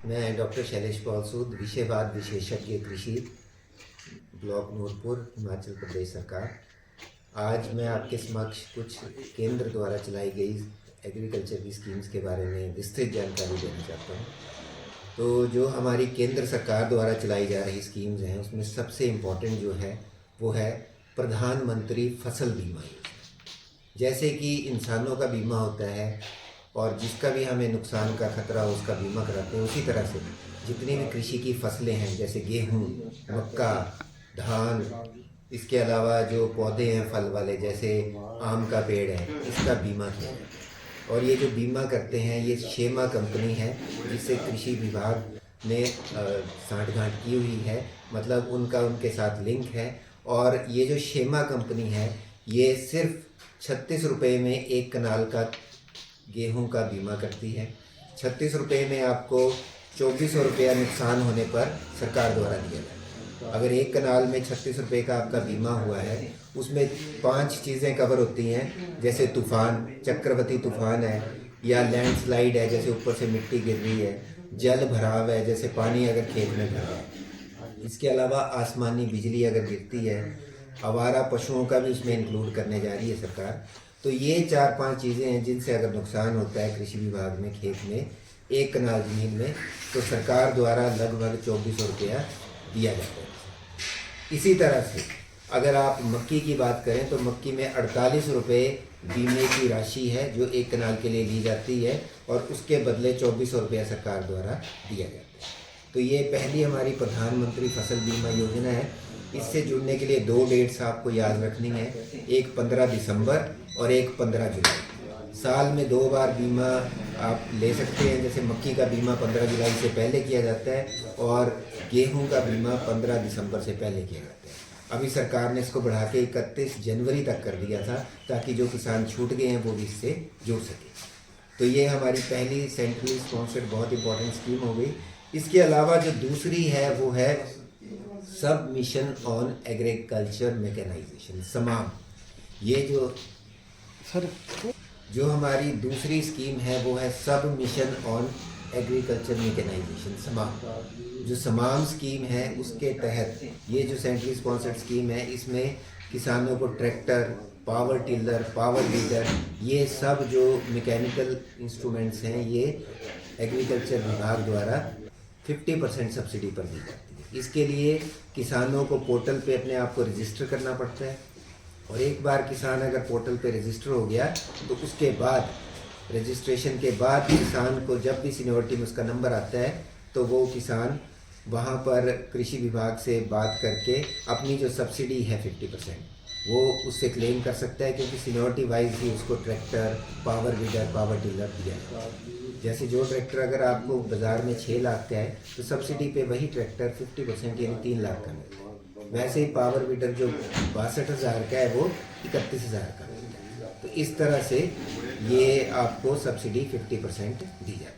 मैं doctor Shailesh Paul सूद, विषयवाद विशेषज्ञ कृषि, ब्लॉक नूरपुर, हिमाचल प्रदेश सरकार। आज मैं आपके समक्ष कुछ केंद्र द्वारा चलाई गई एग्रीकल्चर की स्कीम्स के बारे में विस्तृत जानकारी देना चाहता हूँ। तो जो हमारी केंद्र सरकार द्वारा चलाई जा रही स्कीम्स हैं, उसमें सबसे इम्पोर्टेंट जो है वो है प्रधानमंत्री फसल बीमा योजना। जैसे कि इंसानों का बीमा होता है और जिसका भी हमें नुकसान का खतरा हो उसका बीमा कराते हैं, उसी तरह से जितनी भी कृषि की फसलें हैं जैसे गेहूँ, मक्का, धान, इसके अलावा जो पौधे हैं फल वाले जैसे आम का पेड़ है, इसका बीमा किया जाता है। और ये जो बीमा करते हैं ये शेमा कंपनी है जिससे कृषि विभाग ने सांठगांठ की हुई है, मतलब उनका उनके साथ लिंक है। और ये जो शेमा कंपनी है ये सिर्फ 36 रुपये में एक कनाल का गेहूं का बीमा करती है। 36 रुपये में आपको 2400 रुपया नुकसान होने पर सरकार द्वारा दिया जाता है। अगर एक कनाल में 36 रुपये का आपका बीमा हुआ है, उसमें 5 चीज़ें कवर होती हैं, जैसे तूफ़ान, चक्रवाती तूफ़ान है, या लैंडस्लाइड है जैसे ऊपर से मिट्टी गिर रही है, जल भराव है जैसे पानी अगर खेत में भरा है, इसके अलावा आसमानी बिजली अगर गिरती है, आवारा पशुओं का भी उसमें इंक्लूड करने जा रही है सरकार। तो ये 4-5 चीज़ें हैं जिनसे अगर नुकसान होता है कृषि विभाग में खेत में एक कनाल ज़मीन में, तो सरकार द्वारा लगभग 2400 रुपया दिया जाता है। इसी तरह से अगर आप मक्की की बात करें तो मक्की में 48 रुपये बीमे की राशि है जो एक कनाल के लिए ली जाती है और उसके बदले 2400 रुपया सरकार द्वारा दिया जाता है। तो ये पहली हमारी प्रधानमंत्री फसल बीमा योजना है। इससे जुड़ने के लिए 2 डेट्स आपको याद रखनी है, एक 15 दिसंबर और एक 15 जुलाई। साल में 2 बार बीमा आप ले सकते हैं। जैसे मक्की का बीमा 15 जुलाई से पहले किया जाता है और गेहूं का बीमा 15 दिसंबर से पहले किया जाता है। अभी सरकार ने इसको बढ़ा के 31 जनवरी तक कर दिया था ताकि जो किसान छूट गए हैं वो भी इससे जुड़ सके। तो ये हमारी पहली सेंट्रली स्पॉन्सर्ड बहुत इंपॉर्टेंट स्कीम हो गई। इसके अलावा जो दूसरी है वो है सब मिशन ऑन एग्रीकल्चर मैकेनाइजेशन, समाम। ये जो हमारी दूसरी स्कीम है वो है सब मिशन ऑन एग्रीकल्चर मैकेनाइजेशन, समाम। जो समाम स्कीम है उसके तहत ये जो सेंट्रली स्पॉन्सर्ड स्कीम है, इसमें किसानों को tractor, power tiller, power weeder, ये सब जो मैकेनिकल इंस्ट्रूमेंट्स हैं ये एग्रीकल्चर विभाग द्वारा 50% सब्सिडी पर दी जाती है। इसके लिए किसानों को पोर्टल पे अपने आप को रजिस्टर करना पड़ता है और एक बार किसान अगर पोर्टल पे रजिस्टर हो गया तो उसके बाद रजिस्ट्रेशन के बाद किसान को जब भी सीनियरिटी में उसका नंबर आता है तो वो किसान वहाँ पर कृषि विभाग से बात करके अपनी जो सब्सिडी है 50% वो उससे क्लेम कर सकता है, क्योंकि सीनियरिटी वाइज ही उसको tractor, power weeder, power tiller दिया है। जैसे जो ट्रैक्टर अगर आपको बाज़ार में 6 लाख का है तो सब्सिडी पे वही ट्रैक्टर 50% यानी 3 लाख का मिलता है। वैसे ही पावर वीडर जो 62,000 का है वो 31,000 का मिलता है। तो इस तरह से ये आपको सब्सिडी 50% दी जाती है।